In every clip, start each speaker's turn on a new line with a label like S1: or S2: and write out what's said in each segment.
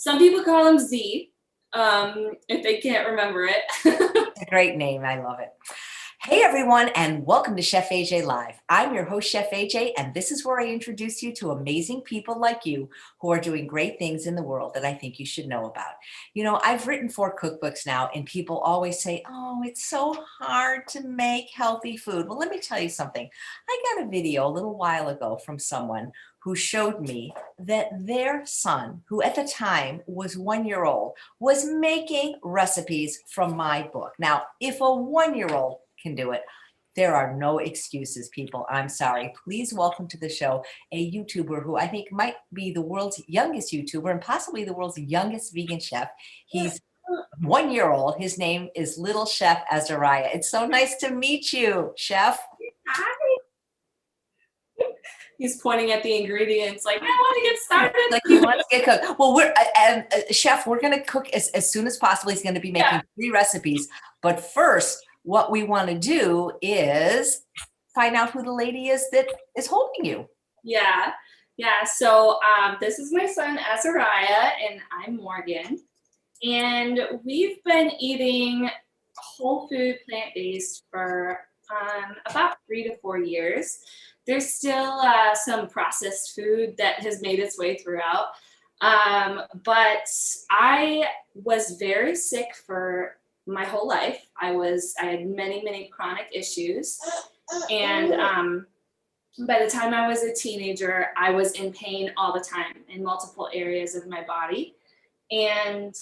S1: Some people call him Z, if they can't remember it.
S2: It's a great name. I love it. Hey, everyone, and welcome to Chef AJ Live. I'm your host, Chef AJ, and this is where I introduce you to amazing people like you who are doing great things in the world that I think you should know about. You know, I've written 4 cookbooks now, and people always say, oh, it's so hard to make healthy food. Well, let me tell you something. I got a video a little while ago from someone who showed me that their son, who at the time was 1 year old, was making recipes from my book. Now, if a 1-year-old can do it, there are no excuses, people. I'm sorry. Please welcome to the show a YouTuber who I think might be the world's youngest YouTuber and possibly the world's youngest vegan chef. He's 1 year old. His name is Little Chef Azariah. It's so nice to meet you, Chef.
S1: Hi. He's pointing at the ingredients like, I want to get started.
S2: Like he wants to get cooked. Well, Chef, we're going to cook as soon as possible. He's going to be making 3 recipes. But first, what we want to do is find out who the lady is that is holding you.
S1: Yeah. So this is my son, Azariah, and I'm Morgan. And we've been eating whole food, plant-based for about 3 to 4 years. There's still some processed food that has made its way throughout. But I was very sick for my whole life. I had many chronic issues. And by the time I was a teenager, I was in pain all the time in multiple areas of my body. And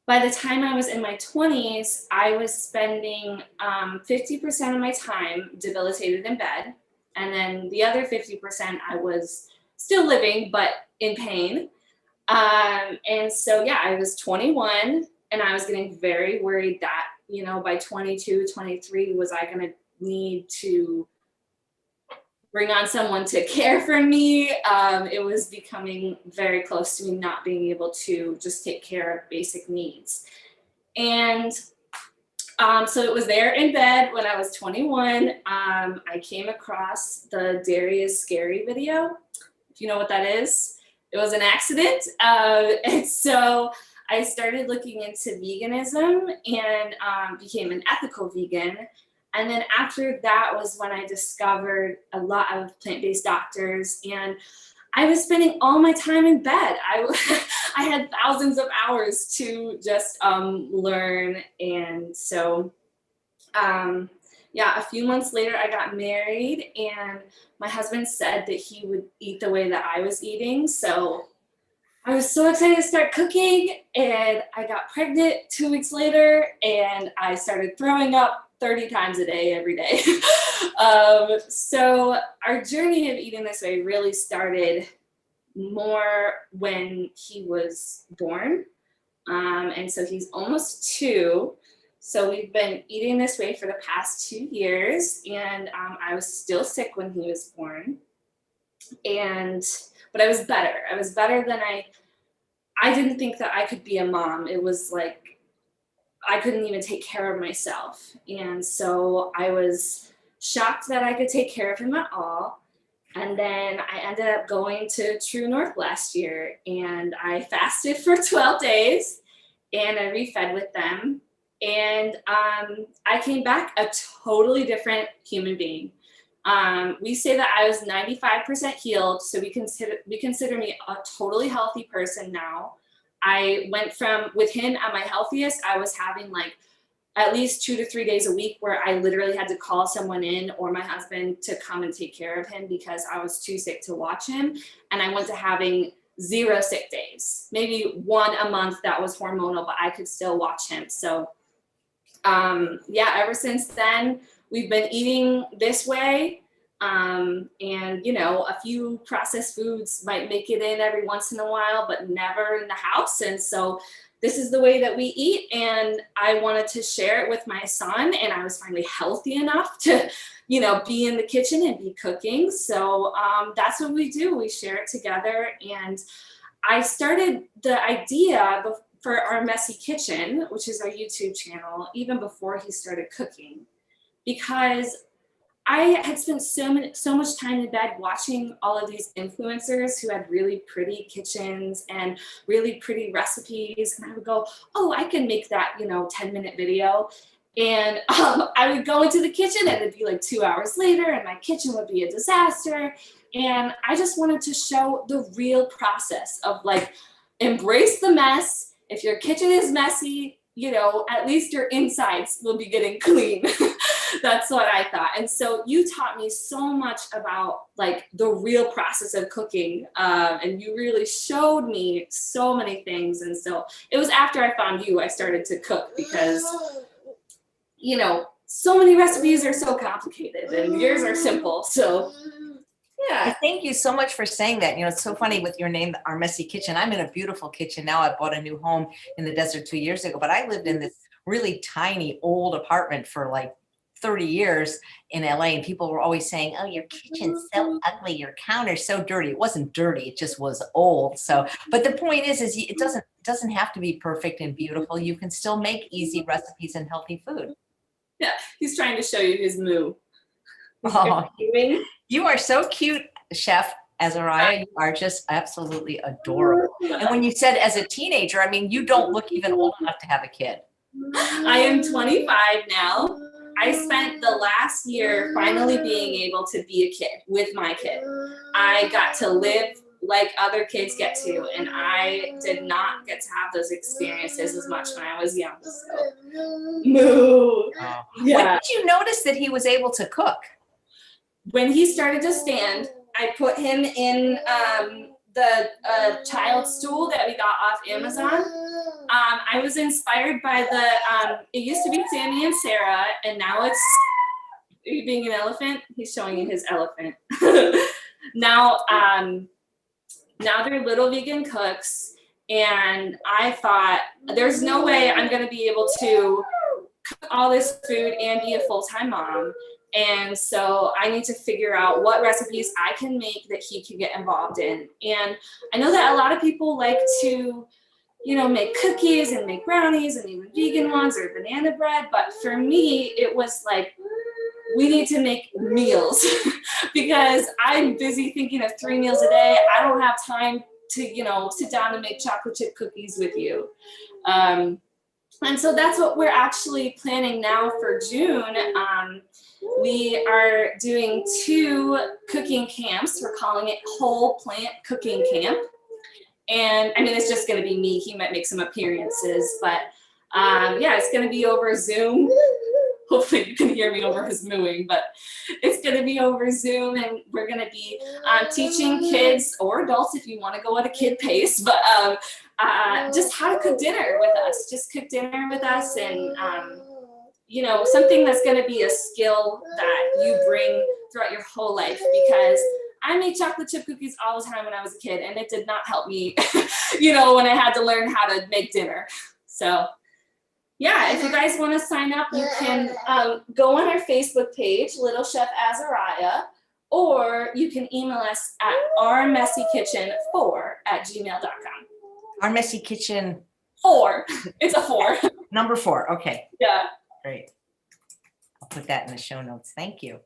S1: by the time I was in my 20s, I was spending 50% of my time debilitated in bed. And then the other 50% I was still living, but in pain. And so, I was 21 and I was getting very worried that, by 22, 23, was I going to need to bring on someone to care for me? It was becoming very close to me not being able to just take care of basic needs. And so it was there in bed when I was 21. I came across the Dairy is Scary video, if you know what that is. It was an accident. And so I started looking into veganism and became an ethical vegan. And then after that was when I discovered a lot of plant-based doctors, and I was spending all my time in bed. I had thousands of hours to just learn. And so, a few months later, I got married, and my husband said that he would eat the way that I was eating. So I was so excited to start cooking, and I got pregnant 2 weeks later, and I started throwing up 30 times a day, every day. So our journey of eating this way really started more when he was born. And so he's almost 2. So we've been eating this way for the past 2 years. And I was still sick when he was born. But I was better. I was better than I didn't think that I could be a mom. It was like, I couldn't even take care of myself. And so I was shocked that I could take care of him at all. And then I ended up going to True North last year, and I fasted for 12 days and I refed with them. And I came back a totally different human being. We say that I was 95% healed. So we consider me a totally healthy person now. I went from, with him at my healthiest, I was having like at least 2 to 3 days a week where I literally had to call someone in or my husband to come and take care of him because I was too sick to watch him. And I went to having 0 sick days, maybe 1 a month that was hormonal, but I could still watch him. So ever since then, we've been eating this way. And, a few processed foods might make it in every once in a while, but never in the house. And so this is the way that we eat. And I wanted to share it with my son, and I was finally healthy enough to, be in the kitchen and be cooking. So that's what we do. We share it together. And I started the idea for our messy kitchen, which is our YouTube channel, even before he started cooking, because I had spent so much time in bed watching all of these influencers who had really pretty kitchens and really pretty recipes. And I would go, oh, I can make that, 10-minute video. And I would go into the kitchen and it'd be like 2 hours later and my kitchen would be a disaster. And I just wanted to show the real process of like, embrace the mess. If your kitchen is messy, at least your insides will be getting clean. That's what I thought. And so you taught me so much about like the real process of cooking. And you really showed me so many things. And so it was after I found you, I started to cook because, so many recipes are so complicated and yours are simple. So yeah.
S2: Thank you so much for saying that. It's so funny with your name, Our Messy Kitchen. I'm in a beautiful kitchen now. I bought a new home in the desert 2 years ago, but I lived in this really tiny old apartment for like 30 years in LA, and people were always saying, oh, your kitchen's so ugly, your counter's so dirty. It wasn't dirty, it just was old. So, but the point is it doesn't have to be perfect and beautiful. You can still make easy recipes and healthy food.
S1: Yeah, he's trying to show you his moo.
S2: Oh, you are so cute, Chef Azariah. You are just absolutely adorable. And when you said as a teenager, I mean, you don't look even old enough to have a kid.
S1: I am 25 now. I spent the last year finally being able to be a kid with my kid. I got to live like other kids get to, and I did not get to have those experiences as much when I was young. So, moo.
S2: Oh.
S1: Yeah.
S2: When did you notice that he was able to cook?
S1: When he started to stand, I put him in the child stool that we got off Amazon. I was inspired by it used to be Sammy and Sarah, and now it's, are you being an elephant? He's showing you his elephant. Now they're little vegan cooks, and I thought, there's no way I'm gonna be able to cook all this food and be a full-time mom. And so I need to figure out what recipes I can make that he can get involved in. And I know that a lot of people like to, make cookies and make brownies and even vegan ones or banana bread. But for me, it was like, we need to make meals because I'm busy thinking of 3 meals a day. I don't have time to, sit down and make chocolate chip cookies with you. And so that's what we're actually planning now for June. We are doing 2 cooking camps. We're calling it Whole Plant Cooking Camp. And I mean, it's just going to be me. He might make some appearances, but yeah, it's going to be over Zoom. Hopefully you can hear me over his mooing, but it's going to be over Zoom, and we're going to be teaching kids or adults if you want to go at a kid pace, but just how to cook dinner with us. Just cook dinner with us, and something that's going to be a skill that you bring throughout your whole life, because I made chocolate chip cookies all the time when I was a kid, and it did not help me, when I had to learn how to make dinner. So yeah, if you guys want to sign up, you can go on our Facebook page, Little Chef Azariah, or you can email us at ourmessykitchen4@gmail.com.
S2: Our Messy Kitchen
S1: 4. It's a 4.
S2: Number 4. Okay.
S1: Yeah.
S2: Great. I'll put that in the show notes. Thank you.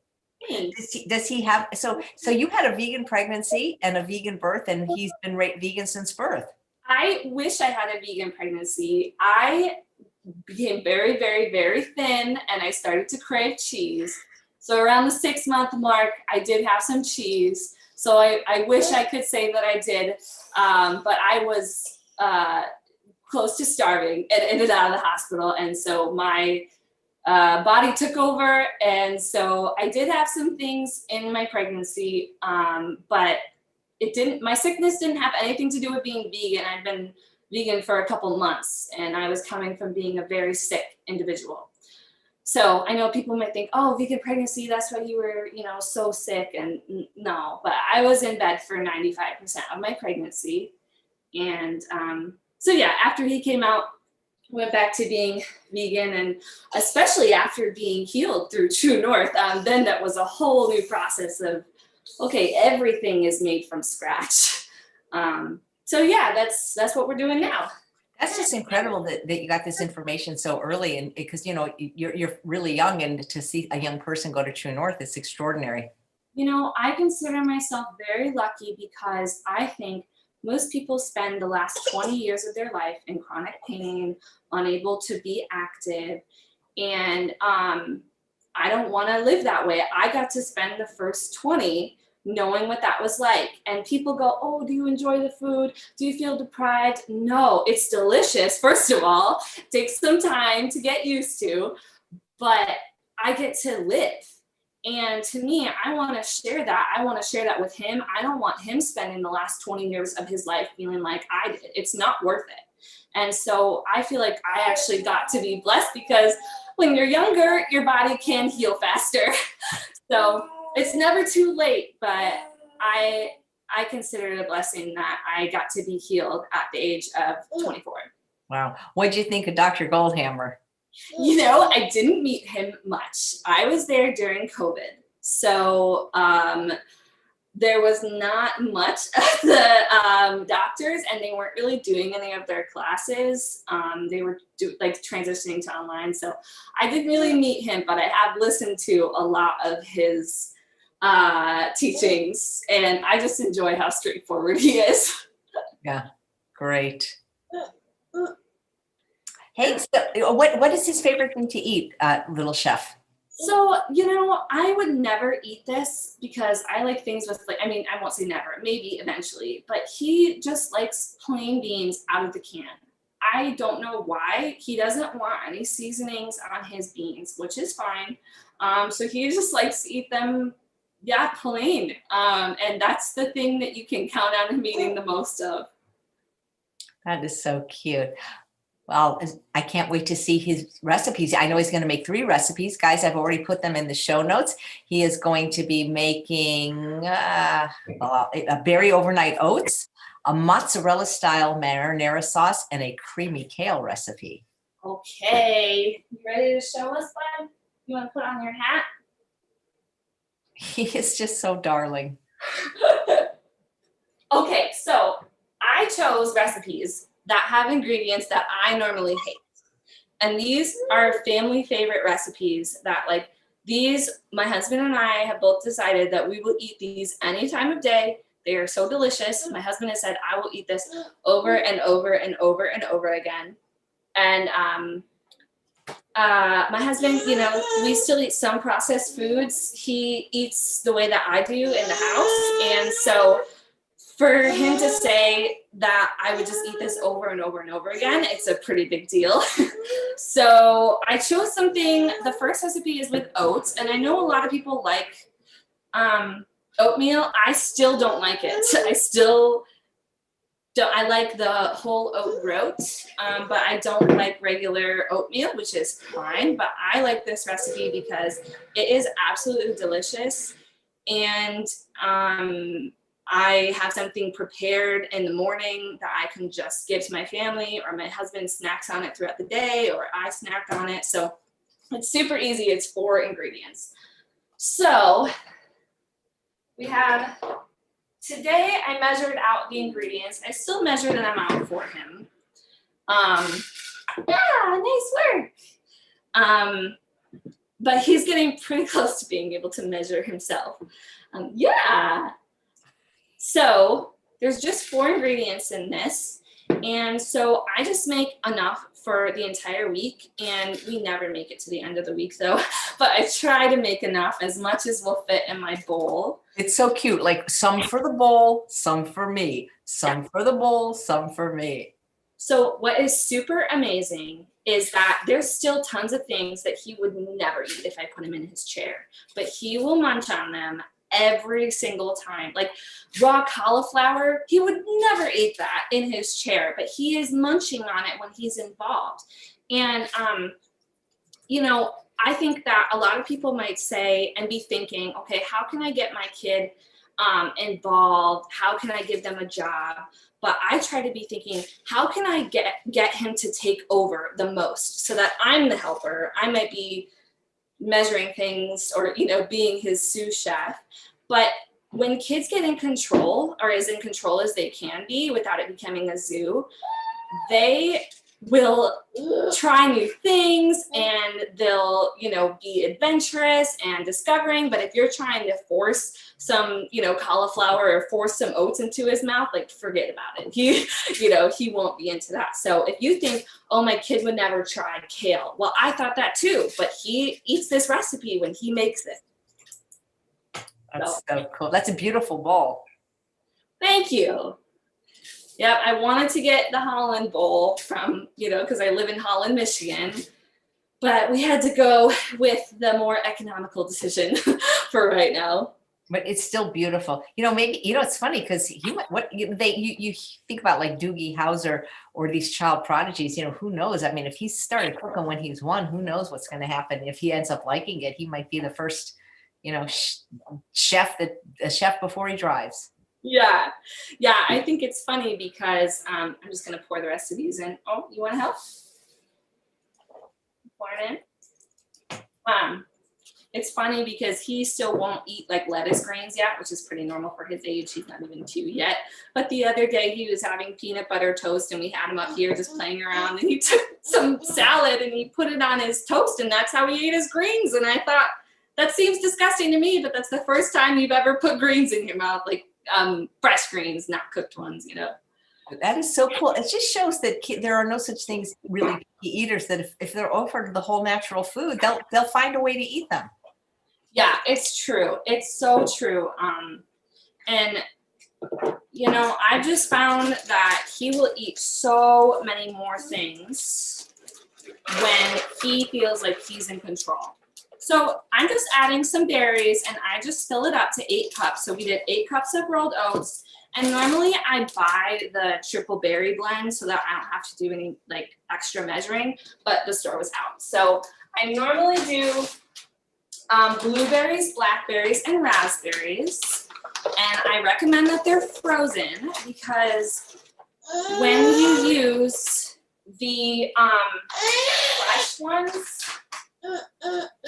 S1: Thanks.
S2: Does he have, so you had a vegan pregnancy and a vegan birth, and he's been vegan since birth.
S1: I wish I had a vegan pregnancy. I became very, very, very thin, and I started to crave cheese. So around the 6-month mark, I did have some cheese. So I wish I could say that I did, but I was close to starving and ended out of the hospital. And so my body took over. And so I did have some things in my pregnancy, but my sickness didn't have anything to do with being vegan. I'd been vegan for a couple months, and I was coming from being a very sick individual. So I know people might think, oh, vegan pregnancy, that's why you were, so sick. And no, but I was in bed for 95% of my pregnancy. And so yeah, after he came out, went back to being vegan, and especially after being healed through True North, then that was a whole new process of, okay, everything is made from scratch. So yeah, that's what we're doing now.
S2: That's just incredible that you got this information so early, and because you're really young, and to see a young person go to True North is extraordinary.
S1: I consider myself very lucky because I think most people spend the last 20 years of their life in chronic pain, unable to be active. And I don't want to live that way. I got to spend the first 20 knowing what that was like. And people go, oh, do you enjoy the food? Do you feel deprived? No, it's delicious. First of all, it takes some time to get used to, but I get to live. And to me, I want to share that. I want to share that with him. I don't want him spending the last 20 years of his life feeling like I did. It's not worth it. And so I feel like I actually got to be blessed because when you're younger, your body can heal faster. So it's never too late, but I consider it a blessing that I got to be healed at the age of 24.
S2: Wow. What did you think of Dr. Goldhammer?
S1: I didn't meet him much. I was there during COVID. So there was not much of the doctors, and they weren't really doing any of their classes. They were transitioning to online. So I didn't really meet him, but I have listened to a lot of his teachings, and I just enjoy how straightforward he is.
S2: Yeah, great. Hey, so what is his favorite thing to eat, Little Chef?
S1: So, I would never eat this because I like things with, I won't say never, maybe eventually, but he just likes plain beans out of the can. I don't know why. He doesn't want any seasonings on his beans, which is fine. So he just likes to eat them, plain. And that's the thing that you can count on him eating the most of.
S2: That is so cute. Well, I can't wait to see his recipes. I know he's going to make 3 recipes. Guys, I've already put them in the show notes. He is going to be making a berry overnight oats, a mozzarella-style marinara sauce, and a creamy kale recipe.
S1: Okay. You ready to show us, bud? You want to put on your hat?
S2: He is just so darling.
S1: Okay, so I chose recipes that have ingredients that I normally hate. And these are family favorite recipes that my husband and I have both decided that we will eat these any time of day. They are so delicious. My husband has said, I will eat this over and over and over and over again. And my husband, we still eat some processed foods. He eats the way that I do in the house. And so for him to say that I would just eat this over and over and over again, it's a pretty big deal. So I chose something. The first recipe is with oats, and I know a lot of people like oatmeal. I still don't like it. I like the whole oat groat, but I don't like regular oatmeal, which is fine. But I like this recipe because it is absolutely delicious, and I have something prepared in the morning that I can just give to my family, or my husband snacks on it throughout the day, or I snack on it. So it's super easy. It's 4 ingredients. So today I measured out the ingredients. I still measured them out for him. Nice work. But he's getting pretty close to being able to measure himself. So there's just 4 ingredients in this. And so I just make enough for the entire week, and we never make it to the end of the week though, but I try to make enough, as much as will fit in my bowl.
S2: It's so cute. Like some for the bowl, some for me, some for the bowl, some for me.
S1: So what is super amazing is that there's still tons of things that he would never eat if I put him in his chair, but he will munch on them every single time. Like raw cauliflower, he would never eat that in his chair, but he is munching on it when he's involved. And, I think that a lot of people might say and be thinking, okay, how can I get my kid involved? How can I give them a job? But I try to be thinking, how can I get him to take over the most so that I'm the helper? I might be measuring things or, being his sous chef. But when kids get in control, or as in control as they can be without it becoming a zoo, they will try new things and they'll, you know, be adventurous and discovering. But if you're trying to force some, you know, cauliflower or force some oats into his mouth, like forget about it. He, you know, he won't be into that. So if you think, oh, my kid would never try kale. Well, I thought that too, but he eats this recipe when he makes it.
S2: That's so cool. That's a beautiful bowl.
S1: Thank you. Yep, I wanted to get the Holland bowl from, you know, because I live in Holland, Michigan, but we had to go with the more economical decision for right now.
S2: But it's still beautiful. You know, maybe, you know, it's funny because you think about like Doogie Howser or these child prodigies, you know, who knows? I mean, if he started cooking when he was 1, who knows what's going to happen? If he ends up liking it, he might be the first, you know, chef before he drives.
S1: Yeah, I think it's funny because I'm just gonna pour the rest of these in. Oh, you want to help? Pour it in. It's funny because he still won't eat like lettuce grains yet, which is pretty normal for his age. He's not even 2 yet. But the other day he was having peanut butter toast and we had him up here just playing around and he took some salad and he put it on his toast and that's how he ate his greens. And I thought, that seems disgusting to me, but that's the first time you've ever put greens in your mouth, like fresh greens, not cooked ones, you know.
S2: That is so cool. It just shows that there are no such things really picky eaters, that if they're offered the whole natural food, they'll find a way to eat them.
S1: Yeah, it's true. It's so true. And you know, I've just found that he will eat so many more things when he feels like he's in control. So I'm just adding some berries and I just fill it up to 8 cups. So we did 8 cups of rolled oats. And normally I buy the triple berry blend so that I don't have to do any like extra measuring, but the store was out. So I normally do blueberries, blackberries, and raspberries. And I recommend that they're frozen because when you use the fresh ones,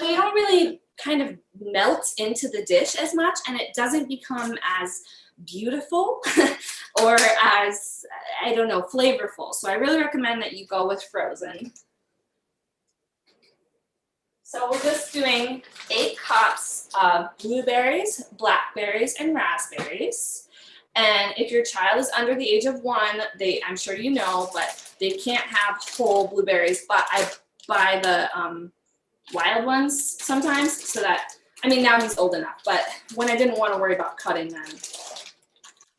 S1: they don't really kind of melt into the dish as much and it doesn't become as beautiful or as, I don't know, flavorful. So I really recommend that you go with frozen. So we're just doing 8 cups of blueberries, blackberries, and raspberries. And if your child is under the age of 1, I'm sure you know, but they can't have whole blueberries, but I buy the wild ones sometimes so that, I mean, now he's old enough, but when I didn't want to worry about cutting them.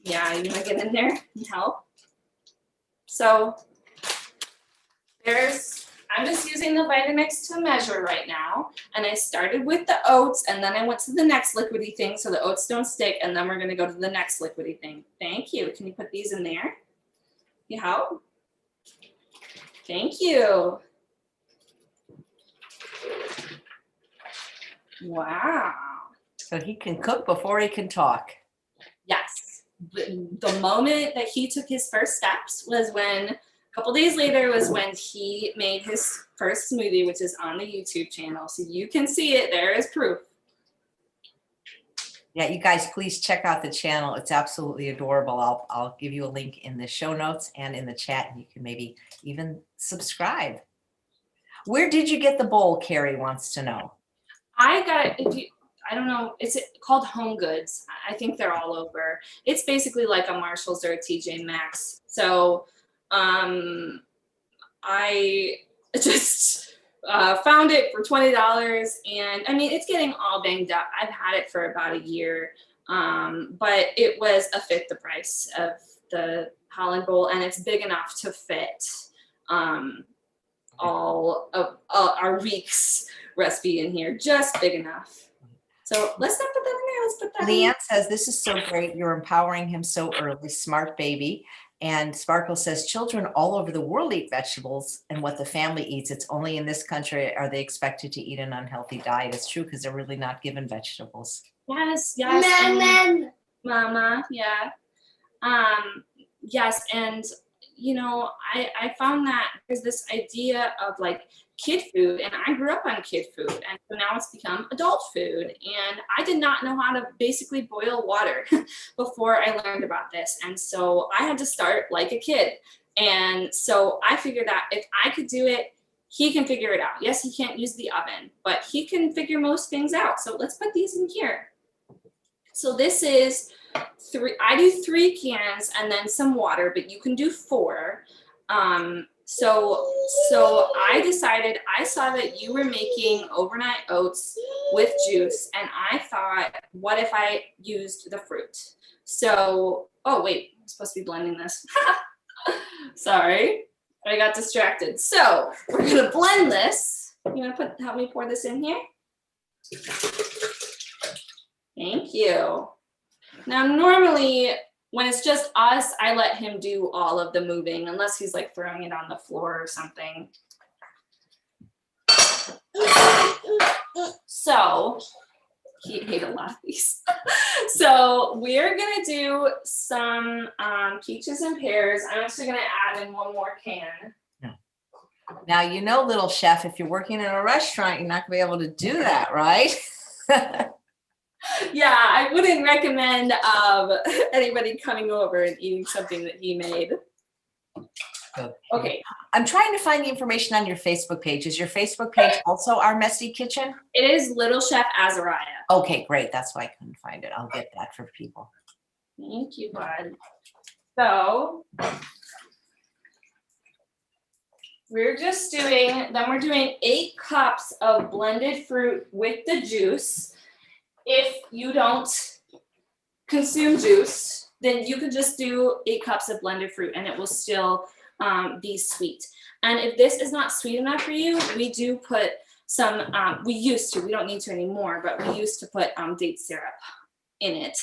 S1: Yeah, you want to get in there and help? So I'm just using the Vitamix to measure right now. And I started with the oats and then I went to the next liquidy thing so the oats don't stick. And then we're going to go to the next liquidy thing. Thank you. Can you put these in there? You help? Thank you. Wow.
S2: So he can cook before he can talk.
S1: Yes. The moment that he took his first steps was when, a couple days later, was when he made his first smoothie, which is on the YouTube channel. So you can see it. There is proof.
S2: Yeah, you guys, please check out the channel. It's absolutely adorable. I'll give you a link in the show notes and in the chat, and you can maybe even subscribe. Where did you get the bowl? Carrie wants to know.
S1: I got it. I don't know. It's called Home Goods. I think they're all over. It's basically like a Marshalls or a TJ Maxx. So I just found it for $20, and I mean, it's getting all banged up. I've had it for about a year, but it was a fifth the price of the Holland bowl, and it's big enough to fit all of our week's recipe in here, just big enough. So let's not put that in there. Let's put that
S2: Leanne
S1: in.
S2: says, this is so great. You're empowering him so early. Smart baby. And Sparkle says, children all over the world eat vegetables and what the family eats. It's only in this country are they expected to eat an unhealthy diet. It's true because they're really not given vegetables.
S1: Yes. Mama, yeah. Yes, and you know, I found that there's this idea of like kid food, and I grew up on kid food, and so now it's become adult food, and I did not know how to basically boil water before I learned about this, and so I had to start like a kid, And so I figured that if I could do it, he can figure it out. Yes, he can't use the oven, but he can figure most things out. So let's put these in here. So this is I do 3 cans and then some water, but you can do 4. So I decided, I saw that you were making overnight oats with juice, and I thought, what if I used the fruit? So, oh wait, I'm supposed to be blending this. Sorry, I got distracted. So we're gonna blend this. You wanna help me pour this in here? Thank you. Now, normally when it's just us, I let him do all of the moving, unless he's like throwing it on the floor or something. So he ate a lot of these. So we're gonna do some peaches and pears. I'm actually gonna add in 1 more can.
S2: Now, you know, little chef, if you're working in a restaurant, you're not gonna be able to do that, right?
S1: Yeah, I wouldn't recommend anybody coming over and eating something that he made. Okay.
S2: I'm trying to find the information on your Facebook page. Is your Facebook page also Our Messy Kitchen?
S1: It is Little Chef Azariah.
S2: Okay, great. That's why I couldn't find it. I'll get that for people.
S1: Thank you, bud. So we're doing 8 cups of blended fruit with the juice. If you don't consume juice, then you could just do 8 cups of blended fruit and it will still be sweet. And if this is not sweet enough for you, we do put some, we don't need to anymore, but we used to put date syrup in it.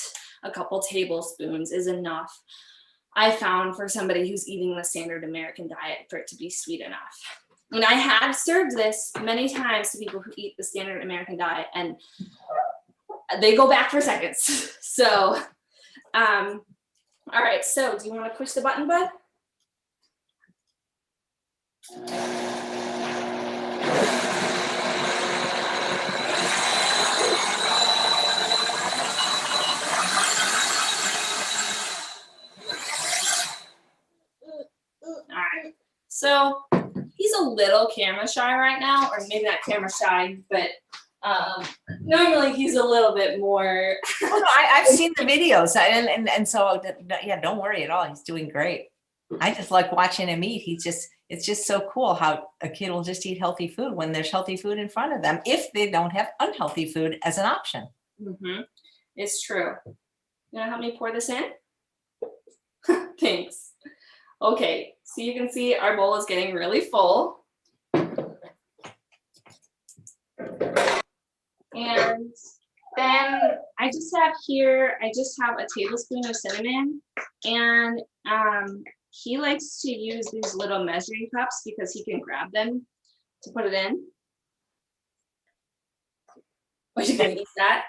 S1: A couple tablespoons is enough, I found, for somebody who's eating the standard American diet, for it to be sweet enough. And I have served this many times to people who eat the standard American diet, and they go back for seconds. So, all right, so do you want to push the button, bud? All right, so he's a little camera shy right now, or maybe not camera shy, but normally he's a little bit more.
S2: Oh, no, I've seen the videos, and so yeah, don't worry at all. He's doing great. I just like watching him eat. It's just so cool how a kid will just eat healthy food when there's healthy food in front of them, if they don't have unhealthy food as an option.
S1: Mm-hmm. It's true. You wanna help me pour this in? Thanks. Okay, so you can see our bowl is getting really full. And then I just have a tablespoon of cinnamon, and he likes to use these little measuring cups because he can grab them to put it in. Are you gonna eat that?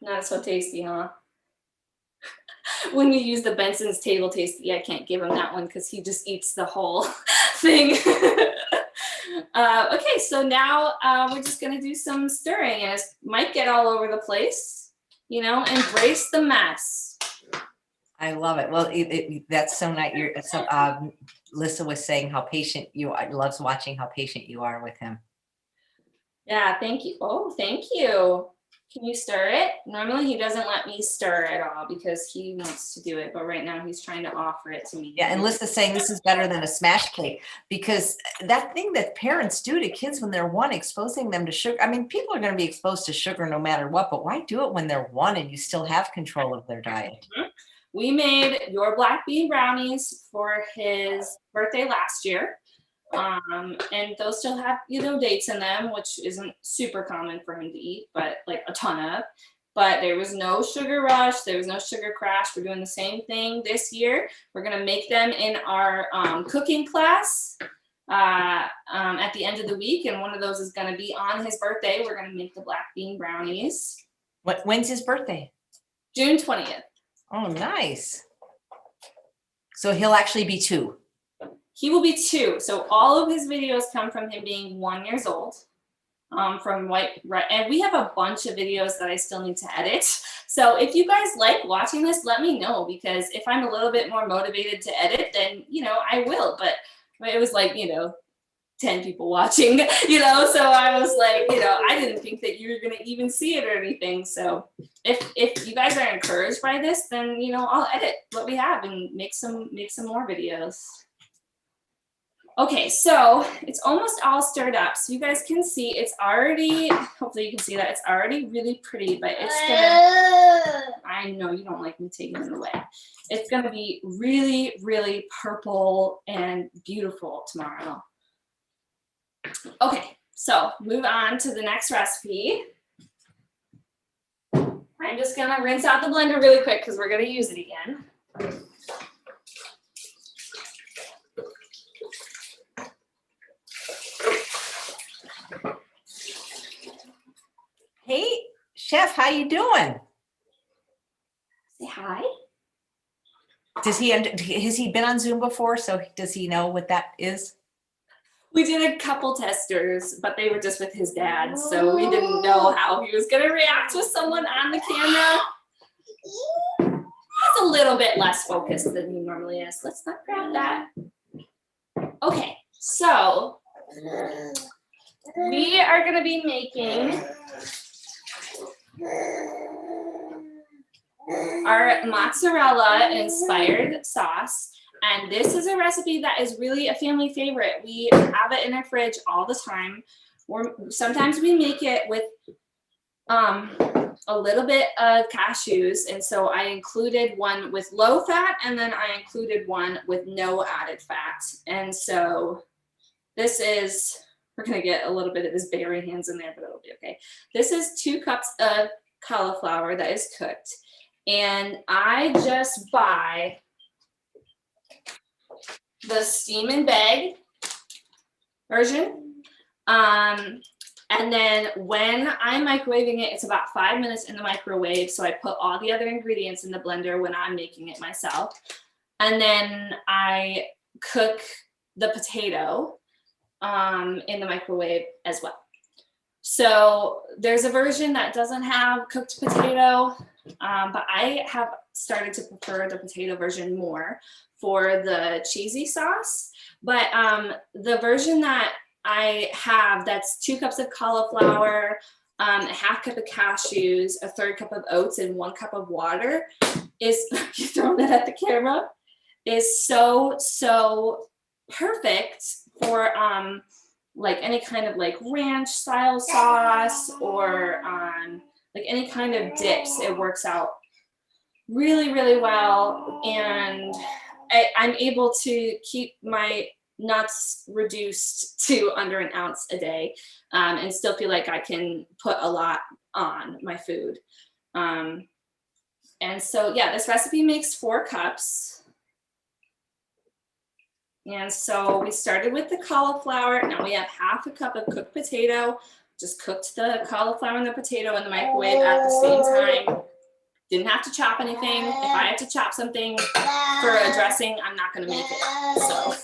S1: Not so tasty, huh? When you use the Benson's table tasty, I can't give him that one because he just eats the whole thing. Okay, so now we're just gonna do some stirring, and it might get all over the place. You know, embrace the mess.
S2: I love it. Well, that's so nice. Lisa was saying how patient you are. Loves watching how patient you are with him.
S1: Yeah, thank you. Oh, thank you. Can you stir it? Normally he doesn't let me stir at all because he wants to do it, but right now he's trying to offer it to me.
S2: Yeah, and Lisa's saying this is better than a smash cake, because that thing that parents do to kids when they're 1, exposing them to sugar. I mean, people are going to be exposed to sugar no matter what, but why do it when they're 1 and you still have control of their diet?
S1: Mm-hmm. We made your black bean brownies for his birthday last year. And those still have, dates in them, which isn't super common for him to eat, but like a ton of. But there was no sugar rush. There was no sugar crash. We're doing the same thing this year. We're going to make them in our cooking class at the end of the week. And one of those is going to be on his birthday. We're going to make the black bean brownies.
S2: When's his birthday?
S1: June 20th.
S2: Oh, nice. So he'll actually be 2.
S1: He will be 2. So all of his videos come from him being 1 year old. from White, right? And we have a bunch of videos that I still need to edit. So if you guys like watching this, let me know, because if I'm a little bit more motivated to edit, then, you know, I will. But it was like, you know, 10 people watching, you know, so I was like, you know, I didn't think that you were going to even see it or anything. So if you guys are encouraged by this, then, you know, I'll edit what we have and make some more videos. Okay, so it's almost all stirred up. So you guys can see it's already, hopefully you can see that it's already really pretty, but it's gonna, I know you don't like me taking it away. It's gonna be really, really purple and beautiful tomorrow. Okay, so move on to the next recipe. I'm just gonna rinse out the blender really quick because we're gonna use it again.
S2: Hey, Chef, how you doing?
S1: Say hi.
S2: Has he been on Zoom before? So does he know what that is?
S1: We did a couple testers, but they were just with his dad, so we didn't know how he was gonna react with someone on the camera. He's a little bit less focused than he normally is. Let's not grab that. Okay, so we are gonna be making our mozzarella inspired sauce. And this is a recipe that is really a family favorite. We have it in our fridge all the time. Sometimes we make it with a little bit of cashews. And so I included one with low fat, and then I included one with no added fat. And so this is, we're gonna get a little bit of his berry hands in there, but it'll be okay. This is 2 cups of cauliflower that is cooked. And I just buy the steam and bag version. And then when I'm microwaving it, it's about 5 minutes in the microwave. So I put all the other ingredients in the blender when I'm making it myself. And then I cook the potato in the microwave as well. So there's a version that doesn't have cooked potato, but I have started to prefer the potato version more for the cheesy sauce. But the version that I have, that's 2 cups of cauliflower, a 1/2 cup of cashews, a 1/3 cup of oats, and 1 cup of water, is, you throwing that at the camera, is so perfect for like any kind of like ranch style sauce or like any kind of dips. It works out really, really well. And I'm able to keep my nuts reduced to under 1 ounce a day and still feel like I can put a lot on my food. And so, yeah, this recipe makes 4 cups. And so we started with the cauliflower. Now we have 1/2 cup of cooked potato. Just cooked the cauliflower and the potato in the microwave at the same time. Didn't have to chop anything. If I had to chop something for a dressing, I'm not going to make it. So,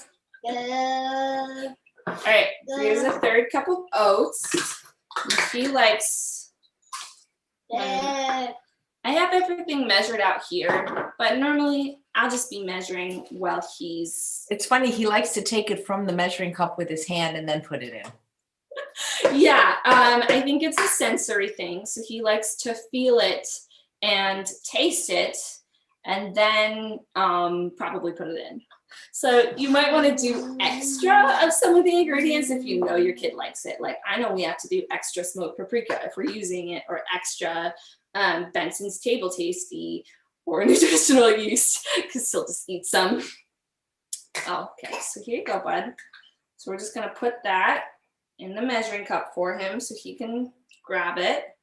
S1: all right, here's a 1/3 cup of oats. He likes, I have everything measured out here, but normally I'll just be measuring while he's.
S2: It's funny, he likes to take it from the measuring cup with his hand and then put it in.
S1: Yeah, I think it's a sensory thing. So he likes to feel it and taste it and then probably put it in. So you might want to do extra of some of the ingredients if you know your kid likes it. Like I know we have to do extra smoked paprika if we're using it, or extra Benson's Table Tasty or nutritional yeast, because he'll just eat some. Okay, so here you go, bud. So we're just gonna put that in the measuring cup for him so he can grab it.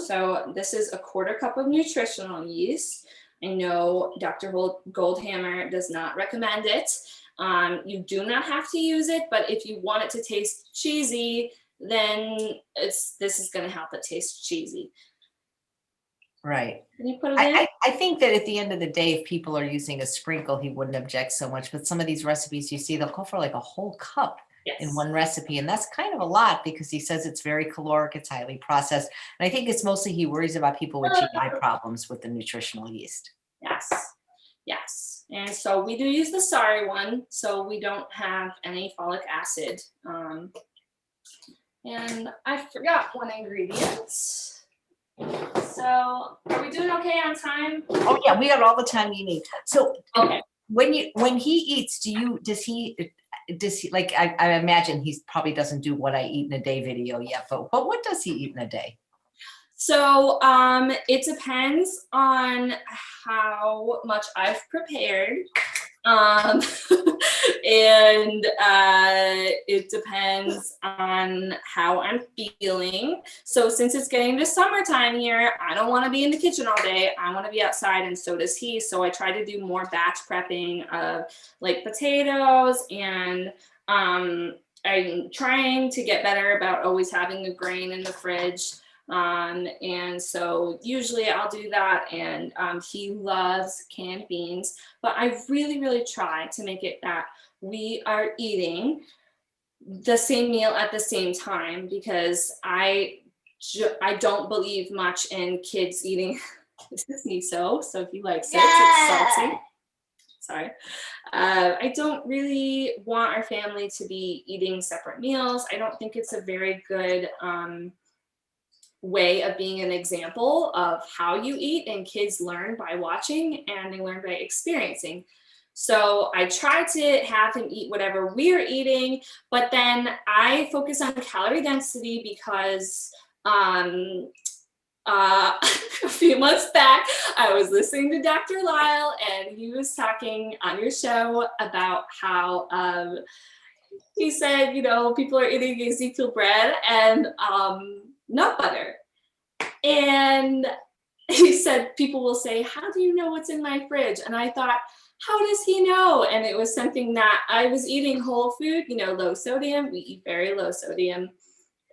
S1: So this is a 1/4 cup of nutritional yeast. I know Dr. Goldhammer does not recommend it. You do not have to use it, but if you want it to taste cheesy, then this is going to help it taste cheesy.
S2: Right.
S1: Can you put it in?
S2: I think that at the end of the day, if people are using a sprinkle, he wouldn't object so much. But some of these recipes you see, they'll go for like a whole cup. in
S1: Yes.
S2: one recipe. And that's kind of a lot because he says it's very caloric, it's highly processed. And I think it's mostly he worries about people with GI problems with the nutritional yeast.
S1: Yes. Yes. And so we do use the sorry one, so we don't have any folic acid. And I forgot one ingredient. So are we doing okay on time?
S2: Oh yeah, we got all the time you need. So
S1: Okay.
S2: when he eats, does he like I imagine he probably doesn't do what I eat in a day video yet, but what does he eat in a day?
S1: So it depends on how much I've prepared. And it depends on how I'm feeling. So since it's getting to summertime here, I don't want to be in the kitchen all day. I want to be outside, and so does he. So I try to do more batch prepping of like potatoes, and I'm trying to get better about always having a grain in the fridge. And so usually I'll do that, and he loves canned beans, but I really, really try to make it that we are eating the same meal at the same time, because I don't believe much in kids eating. This is miso, so if he likes it, it's salty. Sorry. I don't really want our family to be eating separate meals. I don't think it's a very good way of being an example of how you eat, and kids learn by watching and they learn by experiencing. So I try to have him eat whatever we're eating, but then I focus on calorie density because a few months back, I was listening to Dr. Lyle, and he was talking on your show about how he said, you know, people are eating Ezekiel bread and nut butter. And he said, people will say, how do you know what's in my fridge? And I thought, how does he know? And it was something that I was eating whole food, you know, low sodium. We eat very low sodium,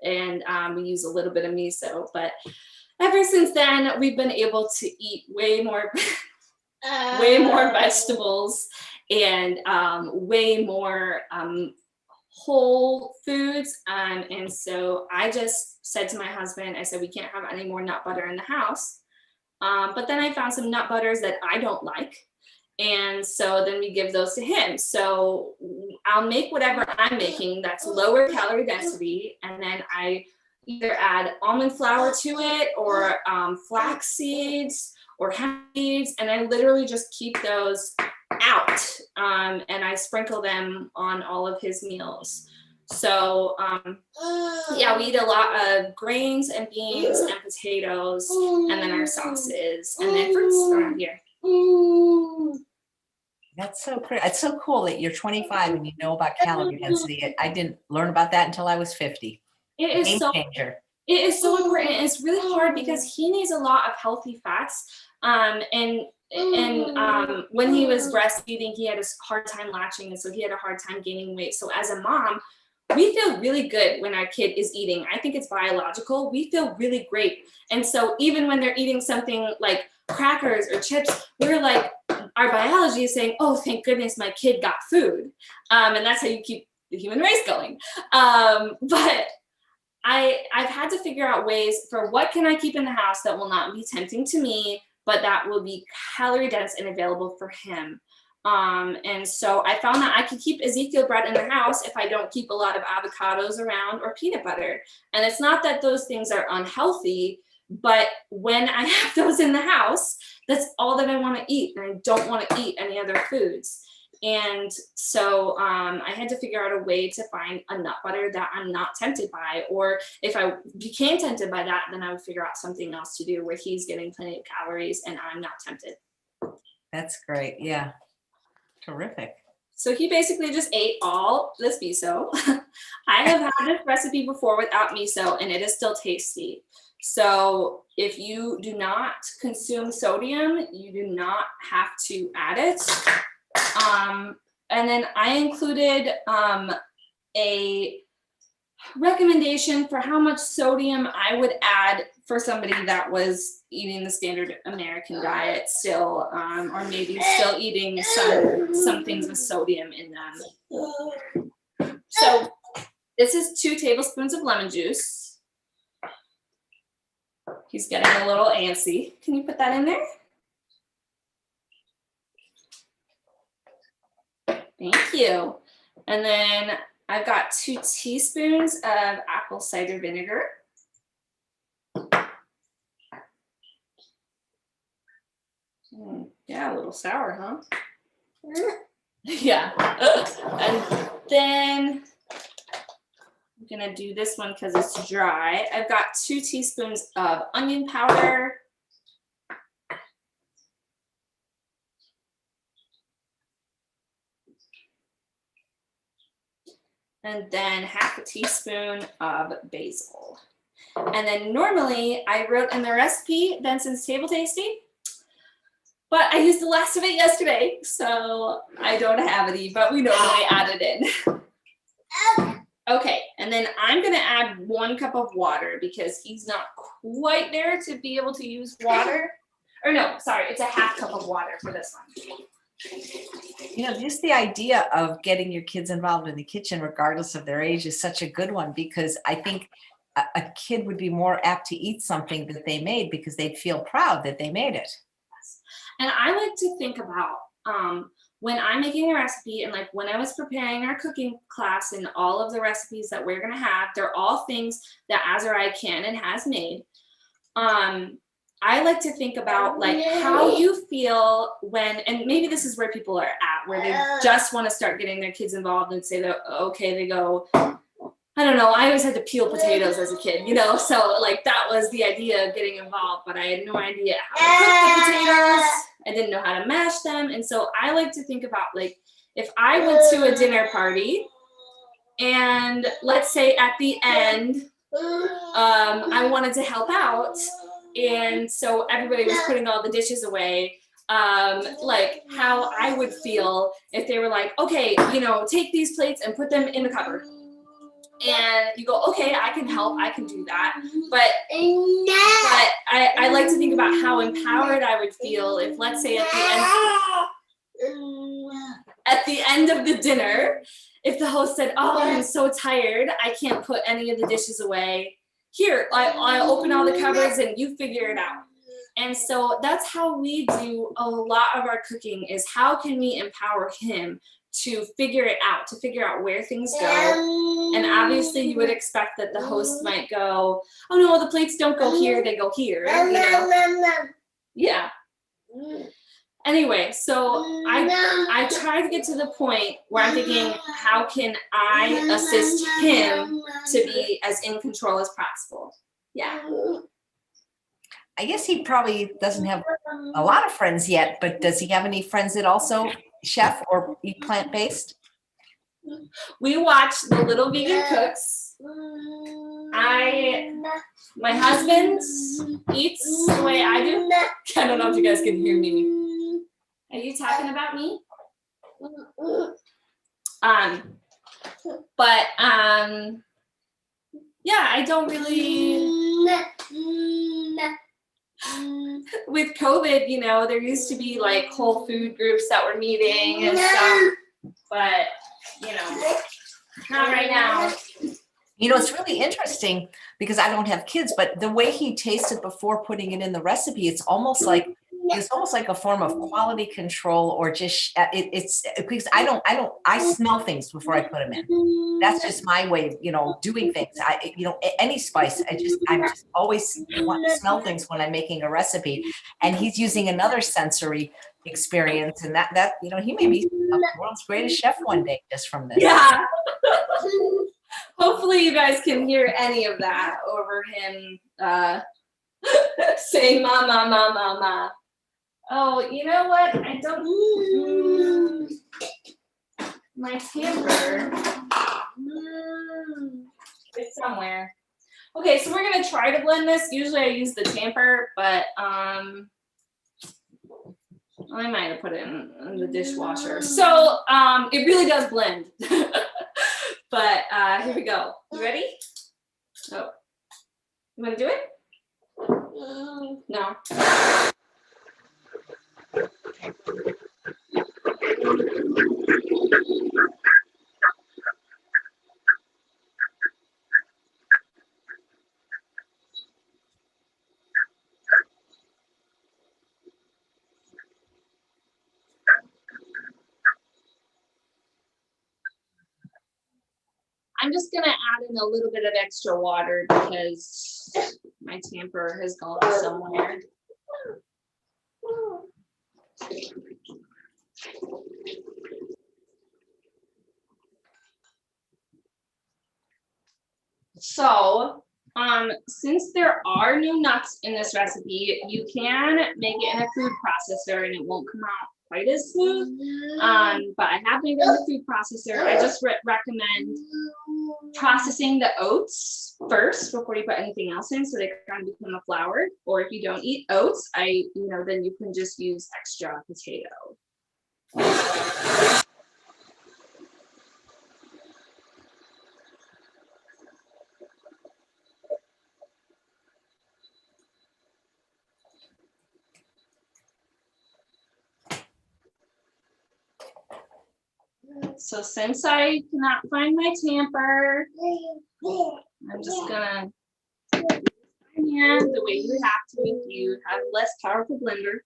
S1: and we use a little bit of miso. But ever since then, we've been able to eat way more vegetables and way more whole foods. And so I just said to my husband, I said, we can't have any more nut butter in the house. But then I found some nut butters that I don't like. And so then we give those to him. So I'll make whatever I'm making that's lower calorie density. And then I either add almond flour to it, or flax seeds or hemp seeds. And I literally just keep those out, and I sprinkle them on all of his meals. So yeah, we eat a lot of grains and beans and potatoes, and then our sauces, and then fruits around here.
S2: That's so great. It's so cool that you're 25 and you know about calorie density. I didn't learn about that until I was 50.
S1: It is
S2: Game
S1: so
S2: changer.
S1: It is so important. It's really hard because he needs a lot of healthy fats. And when he was breastfeeding, he had a hard time latching, and so he had a hard time gaining weight. So as a mom, we feel really good when our kid is eating. I think it's biological. We feel really great. And so even when they're eating something like crackers or chips, we're like, our biology is saying, oh, thank goodness my kid got food. And that's how you keep the human race going. But I've had to figure out ways for what can I keep in the house that will not be tempting to me, but that will be calorie dense and available for him. And so I found that I could keep Ezekiel bread in the house if I don't keep a lot of avocados around or peanut butter. And it's not that those things are unhealthy, but when I have those in the house, that's all that I want to eat. And I don't want to eat any other foods. And so I had to figure out a way to find a nut butter that I'm not tempted by. Or if I became tempted by that, then I would figure out something else to do where he's getting plenty of calories and I'm not tempted.
S2: That's great. Yeah. Terrific.
S1: So he basically just ate all this miso. I have had this recipe before without miso, and it is still tasty. So if you do not consume sodium, you do not have to add it. And then I included a recommendation for how much sodium I would add for somebody that was eating the standard American diet still, or maybe still eating some things with sodium in them. So This is 2 tablespoons of lemon juice. He's getting a little antsy. Can you put that in there? Thank you. And then I've got 2 teaspoons of apple cider vinegar. Yeah, a little sour, huh? Yeah. And then I'm gonna do this one because it's dry. I've got 2 teaspoons of onion powder. And then half a teaspoon of basil. And then normally I wrote in the recipe Benson's Table Tasty, but I used the last of it yesterday, so I don't have any, but we normally add it in. Okay, and then I'm gonna add 1 cup of water because he's not quite there to be able to use water. Or no, sorry, it's a half cup of water for this one.
S2: You know, just the idea of getting your kids involved in the kitchen, regardless of their age, is such a good one, because I think a kid would be more apt to eat something that they made because they'd feel proud that they made it.
S1: And I like to think about when I'm making a recipe, and like when I was preparing our cooking class and all of the recipes that we're gonna have, they're all things that Azariah can and has made. I like to think about like how you feel when, and maybe this is where people are at, where they just want to start getting their kids involved and say that, okay, they go, I don't know, I always had to peel potatoes as a kid, you know, so like that was the idea of getting involved, but I had no idea how to cook the potatoes. I didn't know how to mash them. And so I like to think about like, if I went to a dinner party and let's say at the end, I wanted to help out. And so everybody was putting all the dishes away. Like how I would feel if they were like, okay, you know, take these plates and put them in the cupboard. And you go, okay, I can help, I can do that. But I like to think about how empowered I would feel if, let's say, at the end of the dinner, if the host said, oh, I'm so tired, I can't put any of the dishes away. Here, I'll open all the cupboards and you figure it out. And so that's how we do a lot of our cooking, is how can we empower him to figure it out, to figure out where things go. And obviously you would expect that the host might go, oh no, the plates don't go here, they go here, you know? Yeah. Anyway, so I try to get to the point where I'm thinking, how can I assist him to be as in control as possible? Yeah.
S2: I guess he probably doesn't have a lot of friends yet, but does he have any friends that also chef or eat plant-based?
S1: We watch the Little Vegan Cooks. My husband eats the way I do. I don't know if you guys can hear me. Are you talking about me? Yeah, I don't really. With COVID, you know, there used to be like whole food groups that were meeting and stuff, but you know, not right now.
S2: You know, it's really interesting because I don't have kids, but the way he tasted before putting it in the recipe, it's almost like a form of quality control, or just it's because I smell things before I put them in. That's just my way of, you know, doing things. Any spice, I'm just always want to smell things when I'm making a recipe. And he's using another sensory experience, and that you know, he may be the world's greatest chef one day just from this.
S1: Yeah. Hopefully you guys can hear any of that over him saying ma ma ma ma ma. Oh, you know what? I don't. My tamper. It's somewhere. Okay, so we're gonna try to blend this. Usually I use the tamper, but I might have put it in the dishwasher. So it really does blend. But here we go. You ready? Oh, you want to do it? No. I'm just gonna add in a little bit of extra water because my tamper has gone somewhere. So, since there are no nuts in this recipe, you can make it in a food processor and it won't come out quite as smooth. But I have made it in the food processor. I just recommend processing the oats first before you put anything else in, so they kind of become a flour. Or if you don't eat oats, then you can just use extra potato. So since I cannot find my tamper, I'm just gonna use my hand the way you have to if you have a less powerful blender.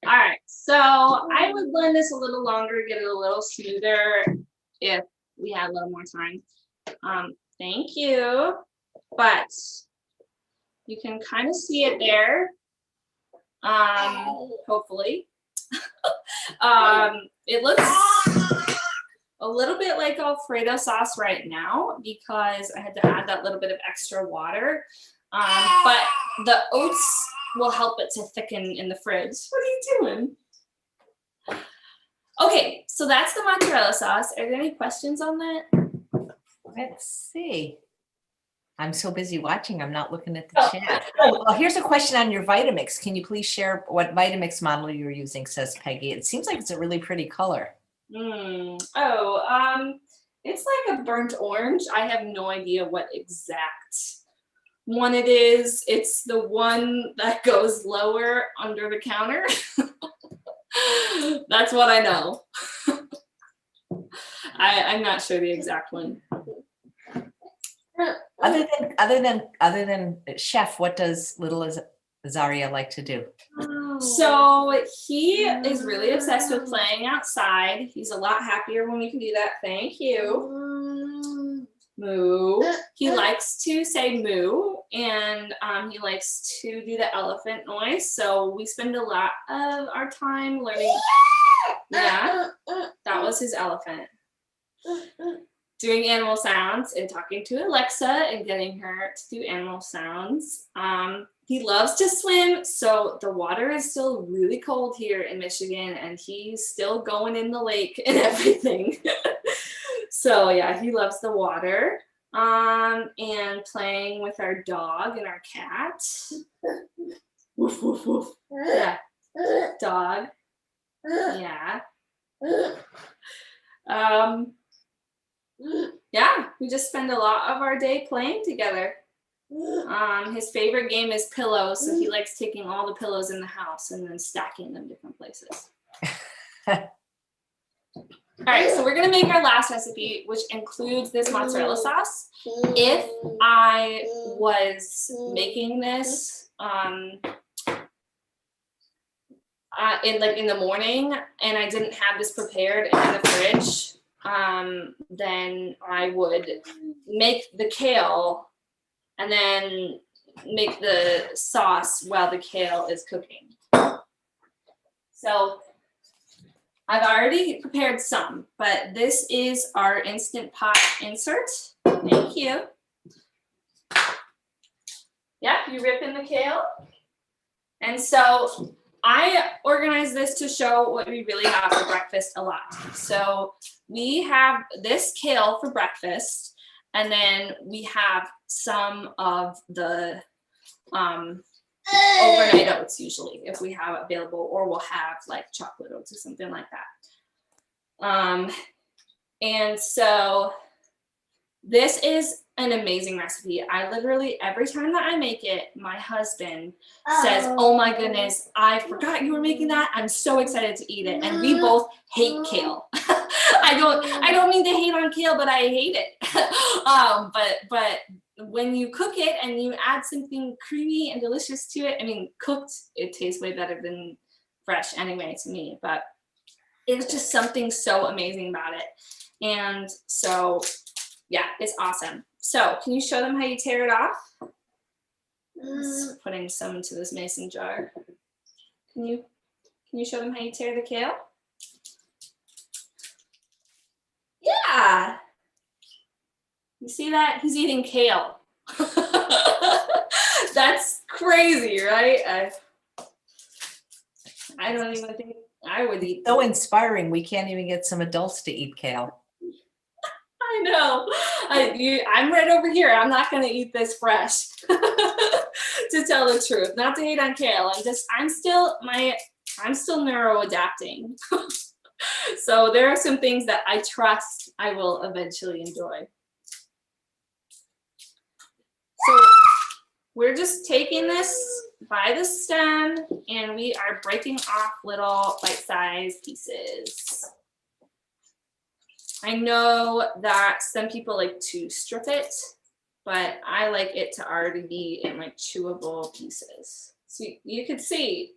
S1: All right, so I would blend this a little longer, get it a little smoother if we had a little more time. Thank you, but you can kind of see it there, hopefully. It looks a little bit like Alfredo sauce right now because I had to add that little bit of extra water, but the oats will help it to thicken in the fridge. What are you doing? Okay, so that's the mozzarella sauce. Are there any questions on that?
S2: Let's see. I'm so busy watching, I'm not looking at the chat. Oh, well, here's a question on your Vitamix. Can you please share what Vitamix model you're using, says Peggy. It seems like it's a really pretty color.
S1: It's like a burnt orange. I have no idea what exact one it is. It's the one that goes lower under the counter. That's what I know. I'm not sure the exact one.
S2: Other than Chef, what does Little Azariah like to do?
S1: So he is really obsessed with playing outside. He's a lot happier when we can do that. Thank you. Moo. He likes to say moo, and he likes to do the elephant noise. So we spend a lot of our time learning. Yeah, that was his elephant. Doing animal sounds and talking to Alexa and getting her to do animal sounds. He loves to swim, so the water is still really cold here in Michigan, and he's still going in the lake and everything. So yeah, he loves the water. And playing with our dog and our cat. Woof, woof, woof. Yeah. Dog. Yeah. Yeah, we just spend a lot of our day playing together. His favorite game is pillows, so he likes taking all the pillows in the house and then stacking them different places. All right, so we're gonna make our last recipe, which includes this mozzarella sauce. If I was making this in the morning and I didn't have this prepared in the fridge, then I would make the kale and then make the sauce while the kale is cooking. So I've already prepared some, but this is our Instant Pot insert. Thank you. Yeah, you rip in the kale. And so I organize this to show what we really have for breakfast a lot. So we have this kale for breakfast, and then we have some of the overnight oats usually if we have available, or we'll have like chocolate oats or something like that. And so this is an amazing recipe. I literally, every time that I make it, my husband says, oh my goodness, I forgot you were making that. I'm so excited to eat it. And we both hate kale. I don't mean to hate on kale, but I hate it. But when you cook it and you add something creamy and delicious to it, I mean, cooked, it tastes way better than fresh anyway to me, but it's just something so amazing about it. And so, yeah, it's awesome. So can you show them how you tear it off? Just putting some into this mason jar. Can you show them how you tear the kale? Yeah. You see that? He's eating kale. That's crazy, right? I don't even think I would eat.
S2: So inspiring. We can't even get some adults to eat kale.
S1: I know. I'm right over here. I'm not going to eat this fresh. To tell the truth, not to hate on kale. I'm still neuro adapting. So there are some things that I trust I will eventually enjoy. So we're just taking this by the stem and we are breaking off little bite-sized pieces. I know that some people like to strip it, but I like it to already be in like chewable pieces. So you can see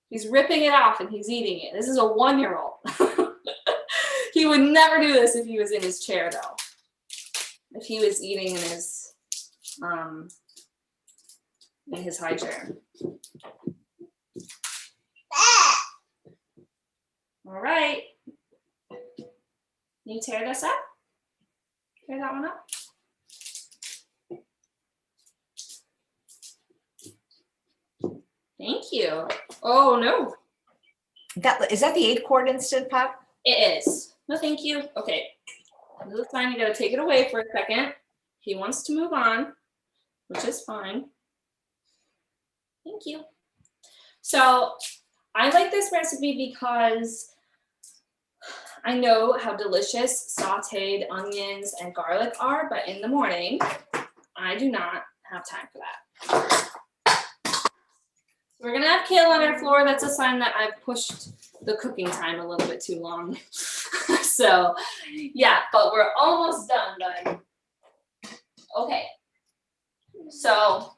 S1: he's ripping it off and he's eating it. This is a 1-year-old. He would never do this if he was in his chair though. If he was eating in his high chair. All right. Can you tear this up? Tear that one up. Thank you. Oh no.
S2: Is that the 8-quart Instant Pot?
S1: It is. No, thank you. Okay. This is fine. You gotta take it away for a second. He wants to move on, which is fine. Thank you. So I like this recipe because I know how delicious sauteed onions and garlic are, but in the morning, I do not have time for that. We're gonna have kale on our floor. That's a sign that I've pushed the cooking time a little bit too long. So yeah, but we're almost done, bud. Okay. So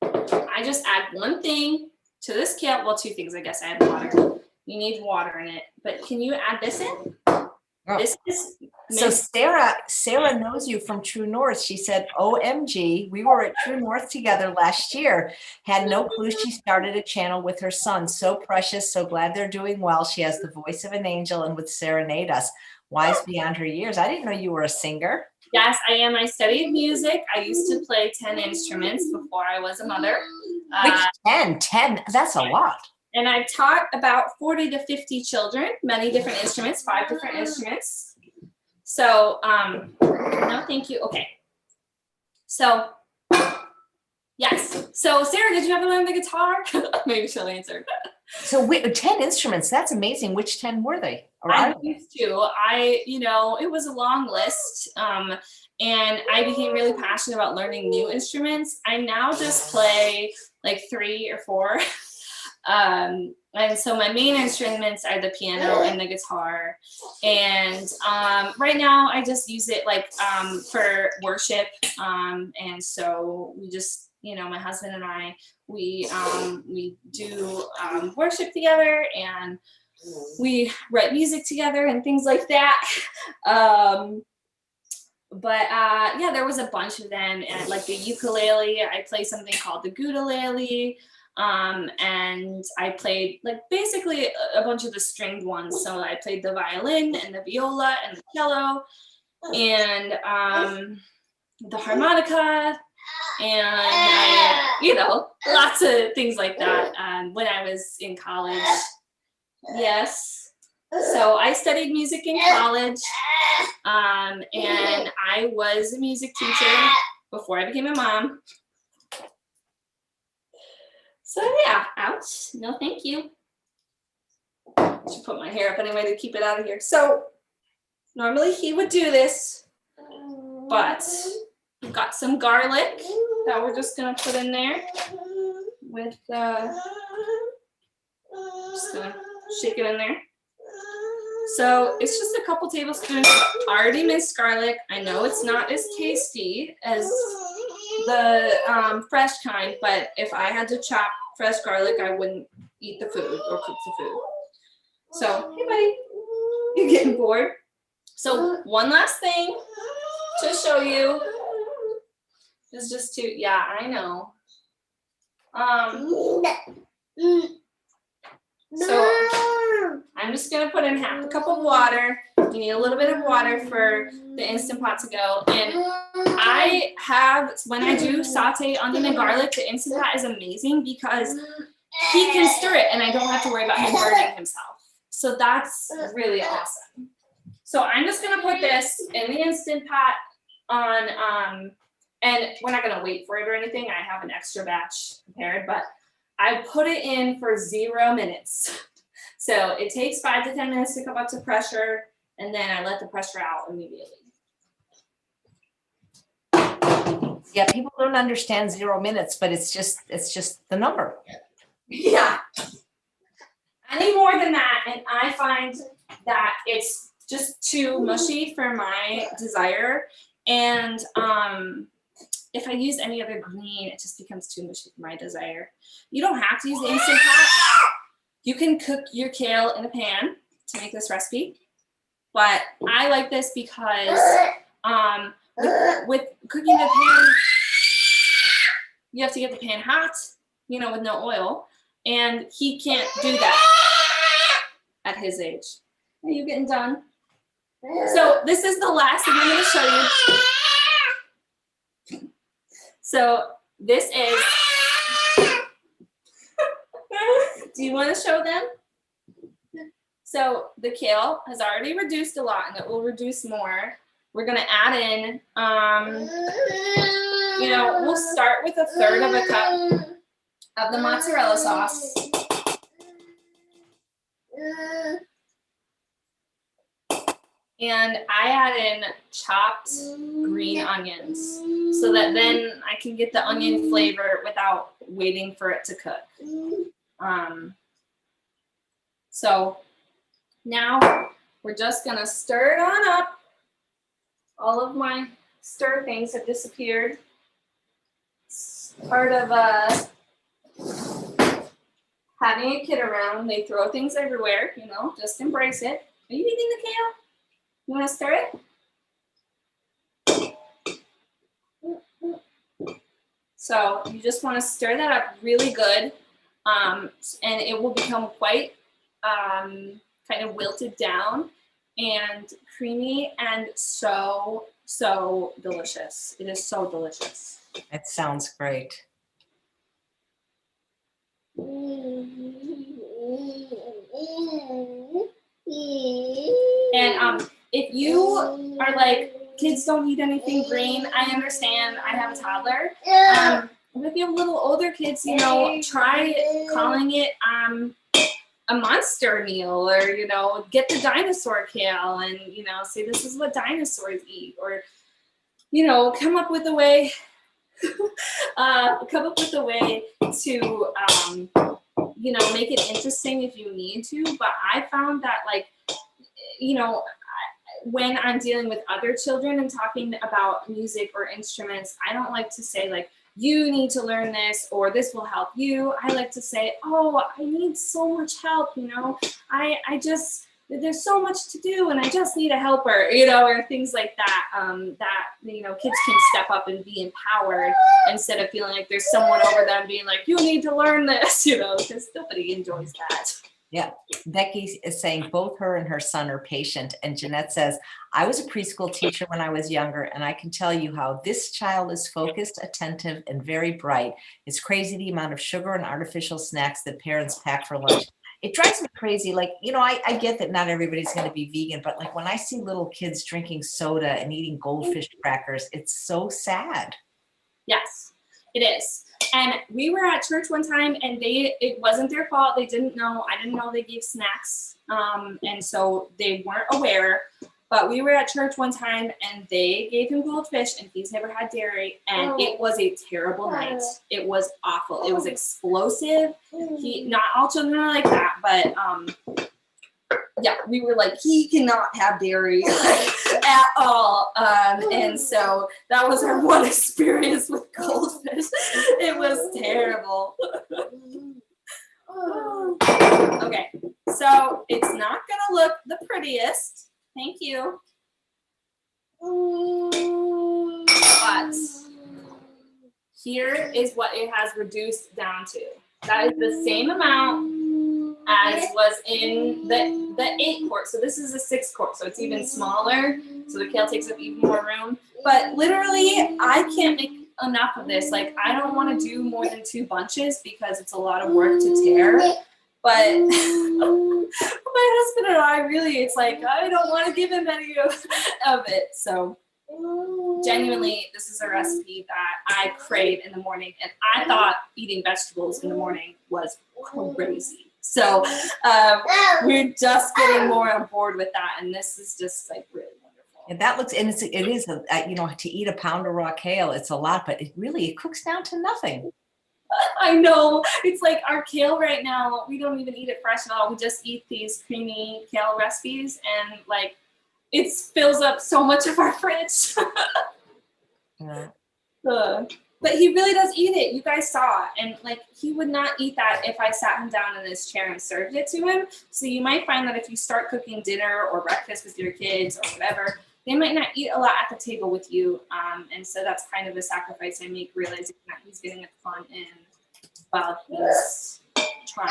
S1: I just add one thing to this kale. Well, 2 things, I guess. I add water. You need water in it, but can you add this in?
S2: Oh.
S1: This is
S2: So Sarah knows you from True North. She said, OMG, we were at True North together last year. Had no clue she started a channel with her son. So precious. So glad they're doing well. She has the voice of an angel and would serenade us. Wise beyond her years. I didn't know you were a singer.
S1: Yes, I am. I studied music. I used to play 10 instruments before I was a mother.
S2: Which 10? 10? That's a lot.
S1: And I taught about 40 to 50 children, many different instruments, 5 different instruments. So, no, thank you. Okay. So, yes. So, Sarah, did you ever learn the guitar? Maybe she'll answer.
S2: So 10 instruments. That's amazing. Which 10 were they?
S1: I used to. It was a long list. And I became really passionate about learning new instruments. I now just play like 3 or 4. And so my main instruments are the piano and the guitar. And right now I just use it like for worship. And so we just, my husband and I, we do worship together and we write music together and things like that. Yeah, there was a bunch of them. And like the ukulele, I play something called the gudelele. And I played like basically a bunch of the stringed ones. So I played the violin and the viola and the cello and the harmonica and lots of things like that when I was in college. Yes. So I studied music in college and I was a music teacher before I became a mom. So yeah, ouch, no thank you. I should put my hair up anyway to keep it out of here. So normally he would do this, but We've got some garlic that we're just gonna put in there with just gonna shake it in there. So it's just a couple tablespoons of already minced garlic. I know it's not as tasty as the fresh kind, but if I had to chop fresh garlic, I wouldn't eat the food or cook the food. So, hey buddy, you're getting bored. So one last thing to show you is just to, yeah, I know. So I'm just gonna put in half a cup of water. You need a little bit of water for the Instant Pot to go. And I have, when I do saute onion and garlic, the Instant Pot is amazing because he can stir it and I don't have to worry about him burning himself. So that's really awesome. So I'm just gonna put this in the Instant Pot on, and we're not gonna wait for it or anything. I have an extra batch prepared, but I put it in for 0 minutes. So it takes 5 to 10 minutes to come up to pressure, and then I let the pressure out immediately.
S2: Yeah, people don't understand 0 minutes, but it's just the number.
S1: Yeah. Any more than that, and I find that it's just too mushy for my desire. And if I use any other green, it just becomes too mushy for my desire. You don't have to use the Instant Pot. You can cook your kale in a pan to make this recipe. But I like this because with cooking the pan, you have to get the pan hot, you know, with no oil. And he can't do that at his age. Are you getting done? So this is the last thing I'm going to show you. So this is, do you want to show them? So the kale has already reduced a lot and it will reduce more. We're going to add in, you know, we'll start with 1/3 of a cup of the mozzarella sauce. And I add in chopped green onions so that then I can get the onion flavor without waiting for it to cook. So now we're just gonna stir it on up. All of my stir things have disappeared. It's part of having a kid around. They throw things everywhere, you know, just embrace it. Are you eating the kale? You want to stir it? So you just want to stir that up really good, and it will become quite kind of wilted down and creamy and so delicious. It is so delicious.
S2: It sounds great.
S1: And if you are like, kids don't eat anything green, I understand. I have a toddler. But if you have little older kids, you know, try calling it a monster meal, or, you know, get the dinosaur kale and, you know, say this is what dinosaurs eat, or, you know, come up with a way to, you know, make it interesting if you need to. But I found that, like, you know, when I'm dealing with other children and talking about music or instruments, I don't like to say, like, you need to learn this or this will help you. I like to say, oh, I need so much help, you know, I just, there's so much to do and I just need a helper, you know, or things like that, that, you know, kids can step up and be empowered instead of feeling like there's someone over them being like, you need to learn this, you know, because nobody enjoys that.
S2: Yeah, Becky is saying both her and her son are patient. And Jeanette says, I was a preschool teacher when I was younger, and I can tell you how this child is focused, attentive, and very bright. It's crazy the amount of sugar and artificial snacks that parents pack for lunch. It drives me crazy. Like, you know, I get that not everybody's going to be vegan, but like when I see little kids drinking soda and eating goldfish crackers, it's so sad.
S1: Yes, it is. And we were at church one time and it wasn't their fault. They didn't know. I didn't know they gave snacks. And so they weren't aware. But we were at church one time and they gave him goldfish and he's never had dairy and it was a terrible night. It was awful. It was explosive. Not all children are like that, but yeah, we were like, he cannot have dairy at all. And so that was our one experience with goldfish. It was terrible. Okay, so it's not gonna look the prettiest. Thank you. But here is what it has reduced down to. That is the same amount as was in the 8-quart. So this is a 6-quart, so it's even smaller. So the kale takes up even more room. But literally, I can't make enough of this. Like, I don't want to do more than 2 bunches because it's a lot of work to tear. But my husband and I really, it's like, I don't want to give him any of it. So genuinely, this is a recipe that I crave in the morning. And I thought eating vegetables in the morning was crazy. So we're just getting more on board with that. And this is just like really wonderful.
S2: And that looks, and it is, you know, to eat a pound of raw kale, it's a lot, but it cooks down to nothing.
S1: I know. It's like our kale right now, we don't even eat it fresh at all. We just eat these creamy kale recipes and like it fills up so much of our fridge.
S2: Yeah.
S1: But he really does eat it. You guys saw it. And like he would not eat that if I sat him down in this chair and served it to him. So you might find that if you start cooking dinner or breakfast with your kids or whatever, they might not eat a lot at the table with you. And so that's kind of a sacrifice I make, realizing that he's getting a ton in while he's trying.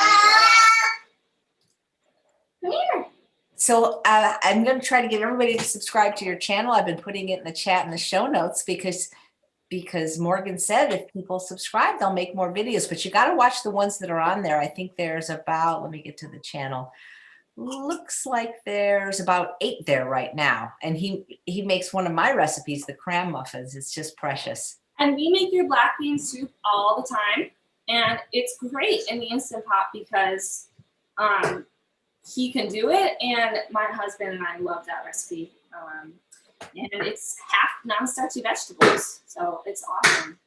S1: Come here.
S2: So I'm going to try to get everybody to subscribe to your channel. I've been putting it in the chat in the show notes because Morgan said if people subscribe, they'll make more videos. But you got to watch the ones that are on there. I think there's about, let me get to the channel. Looks like there's about 8 there right now. And he makes one of my recipes, the cram muffins. It's just precious.
S1: And we make your black bean soup all the time. And it's great in the Instant Pot because he can do it. And my husband and I love that recipe. And it's half non-starchy vegetables. So it's awesome.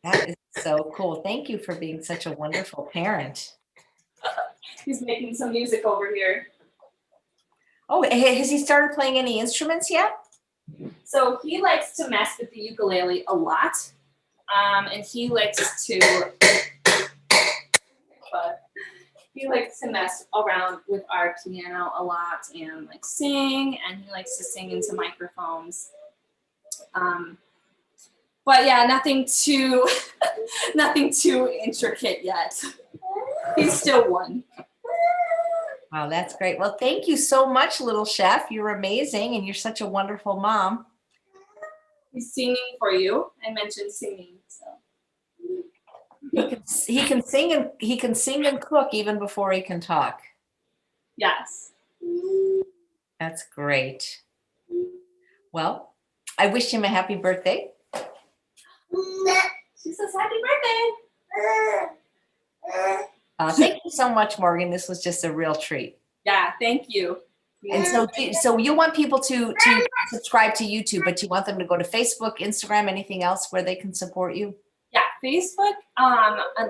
S2: That is so cool. Thank you for being such a wonderful parent.
S1: He's making some music over here.
S2: Oh, has he started playing any instruments yet?
S1: So he likes to mess with the ukulele a lot. And he likes to mess around with our piano a lot and like sing, and he likes to sing into microphones. But yeah, nothing too intricate yet. He's still 1.
S2: Wow, that's great. Well, thank you so much, Little Chef. You're amazing, and you're such a wonderful mom.
S1: He's singing for you. I mentioned singing, so
S2: he can sing and cook even before he can talk.
S1: Yes.
S2: That's great. Well, I wish him a happy birthday.
S1: She says happy birthday.
S2: Thank you so much, Morgan. This was just a real treat.
S1: Yeah, thank you.
S2: And so you want people to subscribe to YouTube, but you want them to go to Facebook, Instagram, anything else where they can support you?
S1: Yeah, Facebook,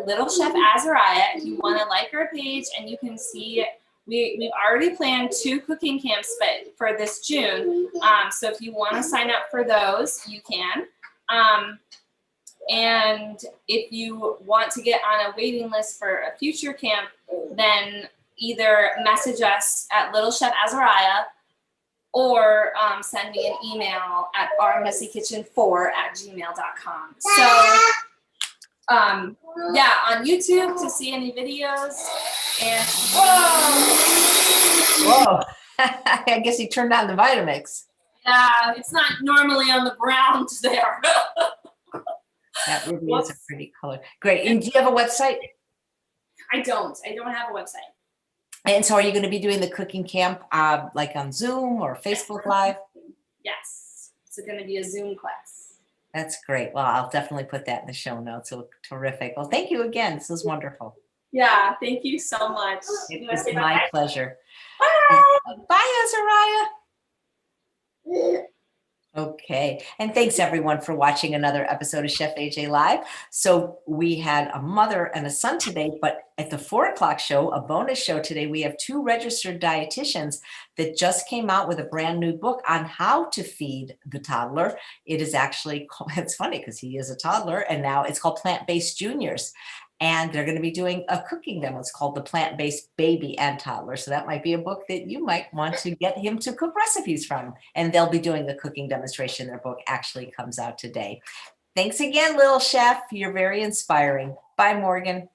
S1: Little Chef Azariah. If you want to like our page, and you can see we've already planned 2 cooking camps for this June. So if you want to sign up for those, you can. And if you want to get on a waiting list for a future camp, then either message us at Little Chef Azariah or send me an email at ourmessykitchen4@gmail.com. So yeah, on YouTube to see any videos. And
S2: whoa. I guess he turned on the Vitamix.
S1: Yeah, it's not normally on the ground there.
S2: That really is a pretty color. Great. And do you have a website?
S1: I don't have a website.
S2: And so are you going to be doing the cooking camp like on Zoom or Facebook Live?
S1: Yes. It's going to be a Zoom class.
S2: That's great. Well, I'll definitely put that in the show notes. So terrific. Well, thank you again. This was wonderful.
S1: Yeah, thank you so much.
S2: It was my pleasure.
S1: Bye.
S2: Bye, Azariah. Okay. And thanks everyone for watching another episode of Chef AJ Live. So we had a mother and a son today, but at the 4 o'clock show, a bonus show today, we have 2 registered dietitians that just came out with a brand new book on how to feed the toddler. It is actually, it's funny because he is a toddler and now it's called Plant-Based Juniors. And they're going to be doing a cooking demo. It's called The Plant-Based Baby and Toddler. So that might be a book that you might want to get him to cook recipes from. And they'll be doing a cooking demonstration. Their book actually comes out today. Thanks again, Little Chef. You're very inspiring. Bye, Morgan.